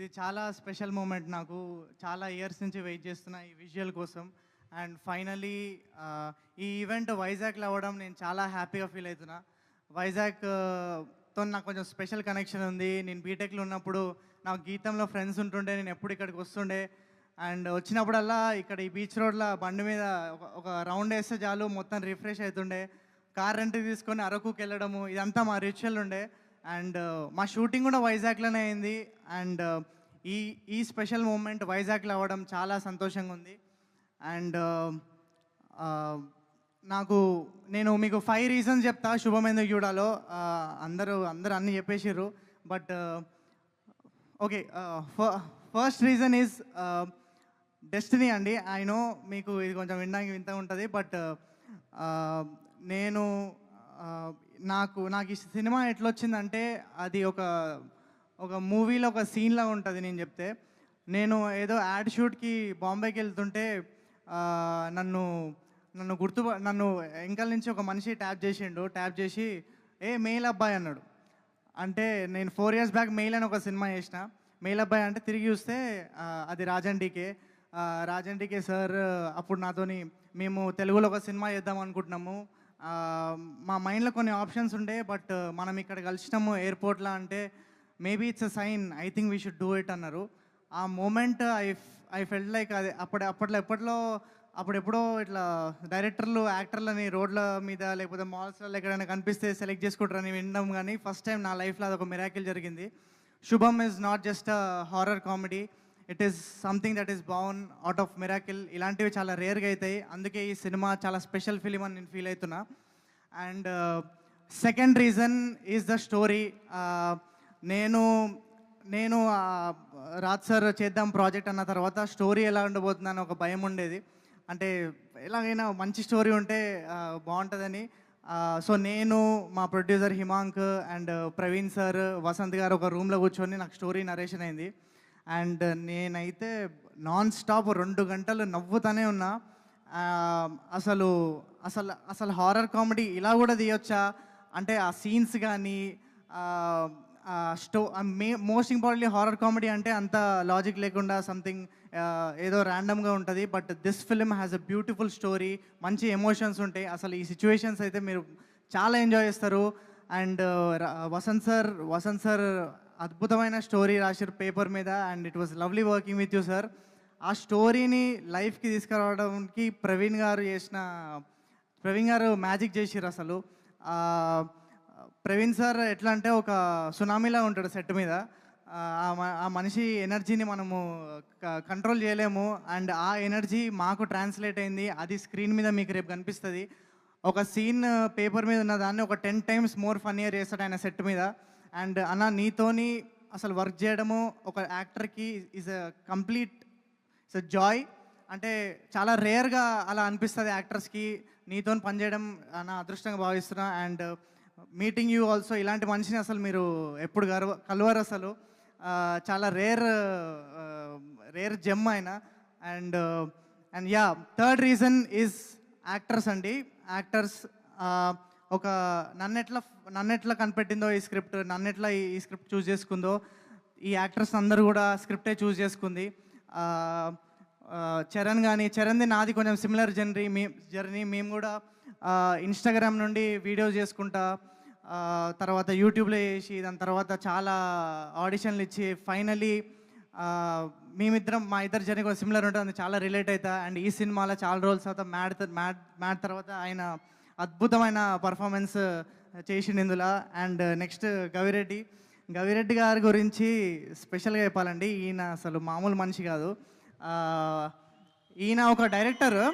ఇది చాలా special moment నాకు. చాలా ఇయర్స్ నుంచి వెయిట్ చేస్తున్నా ఈ విజువల్ కోసం. అండ్ ఫైనలీ ఈ ఈవెంట్ వైజాగ్లో అవ్వడం నేను చాలా హ్యాపీగా ఫీల్ అవుతున్నా. వైజాగ్తో నాకు కొంచెం స్పెషల్ కనెక్షన్ ఉంది. నేను బీటెక్లో ఉన్నప్పుడు నాకు గీతంలో ఫ్రెండ్స్ ఉంటుండే, నేను ఎప్పుడు ఇక్కడికి వస్తుండే. అండ్ వచ్చినప్పుడల్లా ఇక్కడ ఈ బీచ్ రోడ్లో బండి మీద ఒక రౌండ్ వేస్తే చాలు మొత్తం రిఫ్రెష్ అవుతుండే. కార్ రెంట్కి తీసుకొని అరకుకి వెళ్ళడము, ఇదంతా మా రిచువల్ ఉండే. అండ్ మా షూటింగ్ కూడా వైజాగ్లోనే అయింది. అండ్ ఈ ఈ స్పెషల్ మూమెంట్ వైజాగ్లో అవ్వడం చాలా సంతోషంగా ఉంది. అండ్ నేను మీకు 5 రీజన్స్ చెప్తా శుభం ఎందుకు చూడాలో. అందరూ అన్నీ చెప్పేసారు. But okay, first reason is destiny అండి. ఐ నో మీకు ఇది కొంచెం వినడానికి వింత ఉంటుంది. బట్ నేను నాకు ఈ సినిమా ఎట్లా వచ్చిందంటే అది ఒక మూవీలో ఒక సీన్లా ఉంటుంది. నేను చెప్తే, నేను ఏదో యాడ్ షూట్కి బాంబేకి వెళ్తుంటే నన్ను వెనకాల నుంచి ఒక మనిషి ట్యాప్ చేసి మెయిల్ అబ్బాయి అన్నాడు. అంటే నేను 4 years బ్యాక్ మెయిల్ అని ఒక సినిమా చేసిన. మెయిల్ అబ్బాయి అంటే తిరిగి చూస్తే అది రాజన్ డీకే సార్ అప్పుడు నాతోని మేము తెలుగులో ఒక సినిమా చేద్దాం అనుకుంటున్నాము. మా మైండ్లో కొన్ని ఆప్షన్స్ ఉండే, బట్ మనం ఇక్కడ కలిసినాము ఎయిర్పోర్ట్లో అంటే maybe it's a sign, I think we should do it అన్నారు. ఆ మూమెంట్ ఐ ఫెల్ట్ లైక్ అది అప్పుడెప్పుడో ఇట్లా డైరెక్టర్లు యాక్టర్లని రోడ్ల మీద లేకపోతే మాల్స్లో ఎక్కడైనా కనిపిస్తే సెలెక్ట్ చేసుకుంటారని వినడం, కానీ ఫస్ట్ టైం నా లైఫ్లో అదొక మిరాకిల్ జరిగింది. Shubham is not just a horror comedy, it is something that is born out of miracle. ఇలాంటివి చాలా రేర్గా అవుతాయి. అందుకే ఈ సినిమా చాలా స్పెషల్ ఫిలిం అని నేను ఫీల్ అవుతున్నా. And second reason is the story. నేను రాజ్ సార్ చేద్దాం ప్రాజెక్ట్ అన్న తర్వాత స్టోరీ ఎలా ఉండబోతుందని ఒక భయం ఉండేది. అంటే ఎలాగైనా మంచి స్టోరీ ఉంటే బాగుంటుందని. సో నేను, మా producer Himank and Praveen sir, Vasanth garu ఒక రూమ్లో కూర్చొని నాకు స్టోరీ నరేషన్ అయింది. అండ్ నేనైతే నాన్ స్టాప్ 2 గంటలు నవ్వుతూనే ఉన్నా. అసలు అసలు అసలు హారర్ కామెడీ ఇలా కూడా తీయొచ్చా అంటే ఆ సీన్స్ కానీ మోస్ట్ ఇంపార్టెంట్లీ హారర్ కామెడీ అంటే అంత లాజిక్ లేకుండా సంథింగ్ ఏదో ర్యాండమ్గా ఉంటుంది. But this film has a beautiful story, మంచి ఎమోషన్స్ ఉంటాయి. అసలు ఈ సిచ్యువేషన్స్ అయితే మీరు చాలా ఎంజాయ్ చేస్తారు. అండ్ వసంత్ సార్ అద్భుతమైన స్టోరీ రాశారు పేపర్ మీద. And it was lovely working with you sir. ఆ స్టోరీని లైఫ్కి తీసుకురావడానికి ప్రవీణ్ గారు మ్యాజిక్ చేసారు. అసలు ప్రవీణ్ సార్ ఎట్లా అంటే ఒక సునామీలా ఉంటాడు సెట్ మీద. ఆ మనిషి ఎనర్జీని మనము కంట్రోల్ చేయలేము. అండ్ ఆ ఎనర్జీ మాకు ట్రాన్స్లేట్ అయింది. అది స్క్రీన్ మీద మీకు రేపు కనిపిస్తుంది. ఒక సీన్ పేపర్ మీద ఉన్న దాన్ని ఒక 10 times మోర్ ఫన్నీయర్ చేస్తాడు ఆయన సెట్ మీద. అండ్ నీతోని అసలు వర్క్ చేయడము ఒక యాక్టర్కి ఈజ్ ఇట్స్ అ జాయ్. అంటే చాలా రేర్గా అలా అనిపిస్తుంది యాక్టర్స్కి. నీతో పనిచేయడం నా అదృష్టంగా భావిస్తున్నా. And meeting you also. ఇలాంటి మనిషిని అసలు మీరు ఎప్పుడు కలవరు అసలు. చాలా రేర్ జెమ్ ఆయన. And ya, third reason is actors అండి. యాక్టర్స్ ఒక నన్నెట్లా కనిపెట్టిందో ఈ స్క్రిప్ట్, నన్నెట్లా ఈ స్క్రిప్ట్ చూస్ చేసుకుందో, ఈ యాక్టర్స్ అందరూ కూడా స్క్రిప్టే చూస్ చేసుకుంది. చరణ్ది నాది కొంచెం సిమిలర్ జర్నీ. మేము కూడా ఇన్స్టాగ్రామ్ నుండి వీడియోస్ చేసుకుంటా, తర్వాత యూట్యూబ్లో చేసి, దాని తర్వాత చాలా ఆడిషన్లు ఇచ్చి ఫైనలీ మా ఇద్దరు జర్నీ కూడా సిమిలర్ ఉంటుంది, చాలా రిలేట్ అవుతా. అండ్ ఈ సినిమాలో చాలా రోజుల తర్వాత మ్యాడ్ తర్వాత ఆయన అద్భుతమైన పర్ఫార్మెన్స్ చేసిండు ఇందులో. అండ్ నెక్స్ట్ గవిరెడ్డి గారి గురించి స్పెషల్గా చెప్పాలండి. ఈయన అసలు మామూలు మనిషి కాదు. ఈయన ఒక డైరెక్టరు.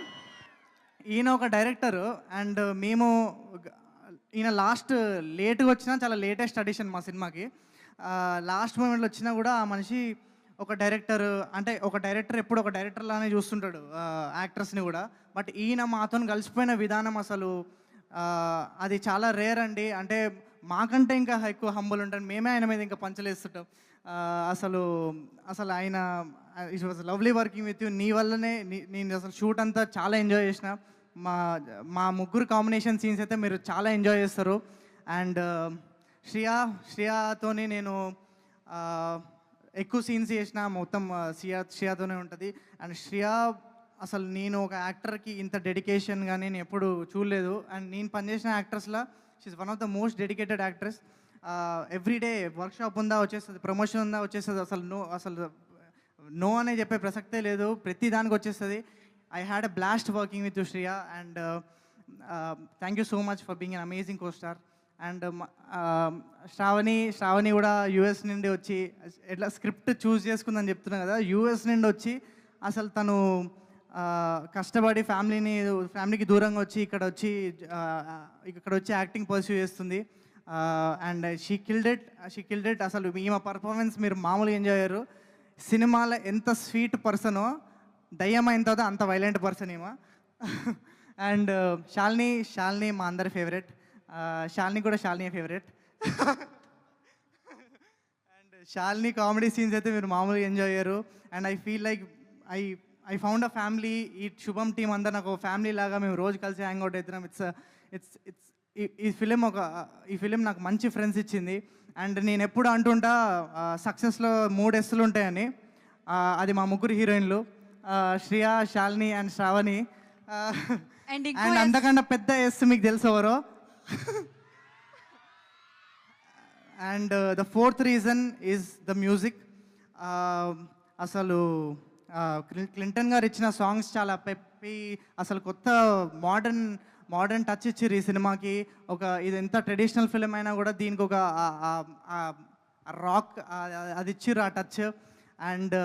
అండ్ ఈయన లేట్గా వచ్చినా, చాలా లేటెస్ట్ అడిషన్ మా సినిమాకి. లాస్ట్ మూమెంట్లో వచ్చినా కూడా ఆ మనిషి ఒక డైరెక్టర్. అంటే ఒక డైరెక్టర్ ఎప్పుడు ఒక డైరెక్టర్ లానే చూస్తుంటాడు యాక్టర్స్ని కూడా. బట్ ఈయన మాతో కలిసిపోయిన విధానం అసలు అది చాలా రేర్ అండి. అంటే మాకంటే ఇంకా ఎక్కువ హంబుల్ ఉంటాడు. మేమే ఆయన మీద ఇంకా పంచలేస్తుంటాం. అసలు ఆయన it was lovely working with you. నీ వల్లనే నేను అసలు షూట్ అంతా చాలా ఎంజాయ్ చేసిన. మా ముగ్గురు కాంబినేషన్ సీన్స్ అయితే మీరు చాలా ఎంజాయ్ చేస్తారు. అండ్ శ్రియతోని నేను ఎక్కువ సీన్స్ చేసిన మొత్తం శ్రియతోనే ఉంటుంది. అండ్ శ్రియ అసలు నేను ఒక యాక్టర్కి ఇంత డెడికేషన్ కానీ నేను ఎప్పుడు చూడలేదు. అండ్ నేను పనిచేసిన యాక్టర్స్లో she's one of the most dedicated actress. Everyday workshop ఉందా వచ్చేస్తుంది, ప్రమోషన్ ఉందా వచ్చేస్తుంది, అసలు నో అనే చెప్పే ప్రసక్తే లేదు, ప్రతి దానికి వచ్చేస్తుంది. I had a blast working with Shriya and thank you so much for being an amazing co star. And Shravani కూడా యూఎస్ నుండి వచ్చి ఎట్లా స్క్రిప్ట్ చూస్ చేసుకుందని చెప్తున్నా కదా, యూఎస్ నుండి వచ్చి అసలు తను కష్టపడి ఫ్యామిలీకి దూరంగా వచ్చి ఇక్కడ వచ్చి యాక్టింగ్ పర్స్యూ చేస్తుంది. And she killed it. అసలు ఈమె పర్ఫార్మెన్స్ మీరు మామూలుగా ఎంజాయ్ అయ్యారు. సినిమాలో ఎంత స్వీట్ పర్సనో దయ్యం అయిన తర్వాత అంత వైలెంట్ పర్సన్ ఈమె. అండ్ శాలిని మా అందరి ఫేవరెట్. శాలిని కూడా Shalini favourite. And Shalini comedy scenes అయితే మీరు మామూలుగా ఎంజాయ్ అయ్యారు. And I feel like I found a family. ఈ శుభం టీం అంతా నాకు ఒక ఫ్యామిలీ లాగా మేము రోజు కలిసి హ్యాంగ్ అవుట్ అవుతున్నాం. ఈ ఫిలిం నాకు మంచి ఫ్రెండ్స్ ఇచ్చింది. అండ్ నేను ఎప్పుడు అంటుంటా సక్సెస్లో 3 Sలు ఉంటాయని. అది మా ముగ్గురు హీరోయిన్లు శ్రియ, శాలిని అండ్ శ్రావణి. అండ్ అంతకన్నా పెద్ద ఎస్ మీకు తెలుసు ఎవరో. And the 4th reason is the music. అసలు క్లింటన్ గారు ఇచ్చిన సాంగ్స్ చాలా పెప్పి, అసలు కొత్త మోడర్న్ టచ్ ఇచ్చిర్రు ఈ సినిమాకి. ఇది ఎంత ట్రెడిషనల్ ఫిలిం అయినా కూడా దీనికి ఒక రాక్ అది ఇచ్చిర్రు, ఆ టచ్. అండ్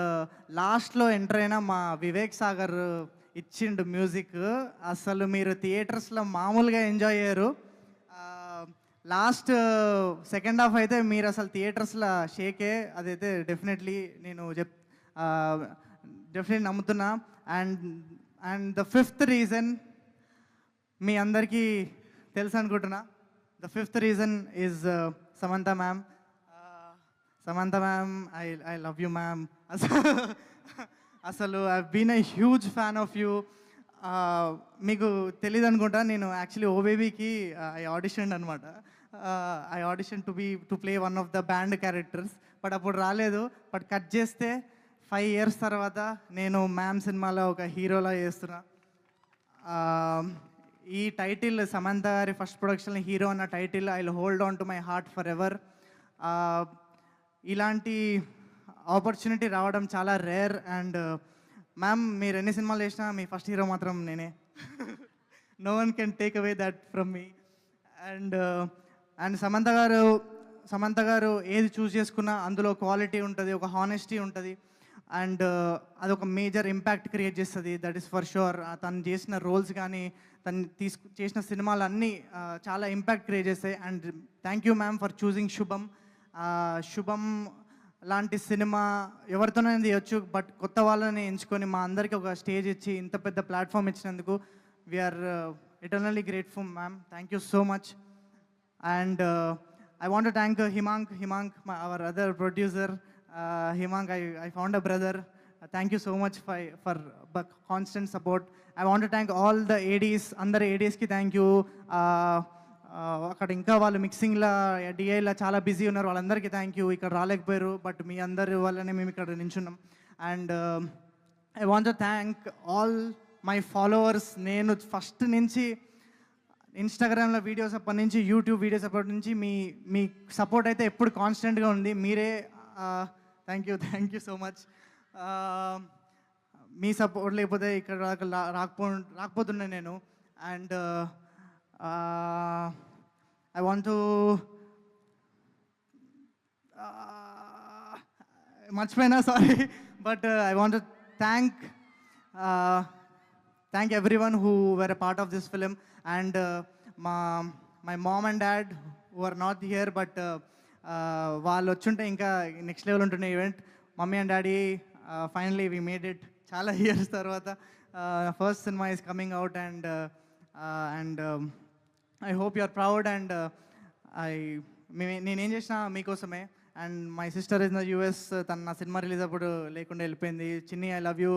లాస్ట్లో ఎంటర్ అయిన మా వివేక్ సాగర్ ఇచ్చిండు మ్యూజిక్. అసలు మీరు థియేటర్స్లో మామూలుగా ఎంజాయ్ అయ్యారు. లాస్ట్ సెకండ్ హాఫ్ అయితే మీరు అసలు థియేటర్స్లో షేకే. అదైతే డెఫినెట్లీ నేను డెఫినెట్లీ నమ్ముతున్నా. అండ్ ద 5th రీజన్ మీ అందరికీ తెలుసు అనుకుంటున్నా. The 5th reason is Samantha ma'am. Samantha ma'am, I love you ma'am. అసలు I been a huge fan of you. మీకు తెలియదు అనుకుంటా, నేను యాక్చువల్లీ ఓబేబీకి ఐ ఆడిషన్ అనమాట. I audition to play one of the band characters. But అప్పుడు రాలేదు. బట్ కట్ చేస్తే 5 years తర్వాత నేను మ్యామ్ సినిమాలో ఒక హీరోలా చేస్తున్నా. ఈ టైటిల్ సమంత గారి ఫస్ట్ ప్రొడక్షన్ హీరో అన్న title I will hold on to my heart for ever. ఇలాంటి ఆపర్చునిటీ రావడం చాలా రేర్. అండ్ మ్యామ్, మీరు ఎన్ని సినిమాలు చేసినా మీ ఫస్ట్ హీరో మాత్రం నేనే. No one can take away that from me. And Samantha garu ఏది చూస్ చేసుకున్నా అందులో క్వాలిటీ ఉంటుంది, ఒక హానెస్టీ ఉంటుంది. అండ్ అదొక మేజర్ ఇంపాక్ట్ క్రియేట్ చేస్తుంది, దట్ ఈస్ ఫర్ షూర్. తను చేసిన రోల్స్ కానీ తను చేసిన సినిమాలు అన్నీ చాలా ఇంపాక్ట్ క్రియేట్ చేస్తాయి. And thank you ma'am for choosing శుభం లాంటి సినిమా ఎవరితోనైనా తీయొచ్చు, బట్ కొత్త వాళ్ళని ఎంచుకొని మా అందరికీ ఒక స్టేజ్ ఇచ్చి ఇంత పెద్ద ప్లాట్ఫామ్ ఇచ్చినందుకు we are eternally grateful ma'am. Thank you so much. And I want to thank Himank, our other producer. Himang, I found a brother. Thank you so much for constant support. I want to thank all the ADs. అందరు ADస్కి thank you. అక్కడ ఇంకా వాళ్ళు మిక్సింగ్లో డిఐలో చాలా busy ఉన్నారు, వాళ్ళందరికీ thank you. ఇక్కడ రాలేకపోయారు, but మీ అందరి వల్లనే మేము ఇక్కడ నించున్నాం. And I want to thank all my followers. నేను ఫస్ట్ నుంచి ఇన్స్టాగ్రామ్లో వీడియోస్ అప్పటి నుంచి, యూట్యూబ్ వీడియోస్ అప్పటి నుంచి మీ సపోర్ట్ అయితే ఎప్పుడు కాన్స్టెంట్గా ఉంది. మీరే థ్యాంక్ యూ సో మచ్. మీ సపోర్ట్ లేకపోతే ఇక్కడ రాకపోతుండే నేను. అండ్ ఐ వాంట్ టు మర్చిపోయినా, sorry. But I want to thank everyone who were a part of this film. And my mom and dad who are not here, but వాళ్ళు వచ్చుంటే ఇంకా next level ఉంటుండే event. Mummy and daddy, finally we made it. చాలా years తర్వాత first cinema is coming out. And I hope you are proud. And నేనేం చేసినా మీకోసమే. And my sister is in the US. తను నా సినిమా రిలీజ్ అప్పుడు లేకుండా వెళ్ళిపోయింది. చిన్ని, ఐ లవ్ యూ.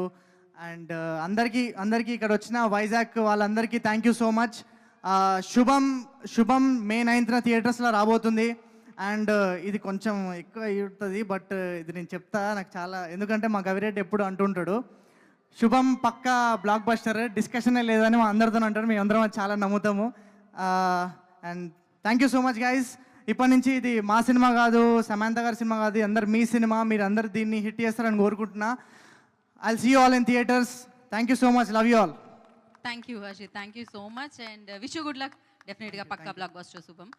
అండ్ అందరికీ ఇక్కడ వచ్చిన వైజాగ్ వాళ్ళందరికీ థ్యాంక్ యూ సో మచ్. శుభం May 9th థియేటర్స్లో రాబోతుంది. అండ్ ఇది కొంచెం ఎక్కువ అవుతుంది, బట్ ఇది నేను చెప్తా. నాకు చాలా, ఎందుకంటే మా గవిరెడ్డి ఎప్పుడు అంటుంటాడు, శుభం పక్కా బ్లాక్ బస్టర్, డిస్కషనే లేదని మా అందరితో అంటారు. మేము అందరం అది చాలా నమ్ముతాము. And thank you so much guys. ఇప్పటి నుంచి ఇది మా సినిమా కాదు, సమాంత గారి సినిమా కాదు, అందరు మీ సినిమా. మీరు అందరు దీన్ని హిట్ చేస్తారని కోరుకుంటున్నా. I'll see you all in theatres. Thank you so much. Love you all. Thank you Harshith, thank you so much and wish you good luck. డెఫినెట్గా పక్కా బ్లాక్ బస్టర్ శుభం.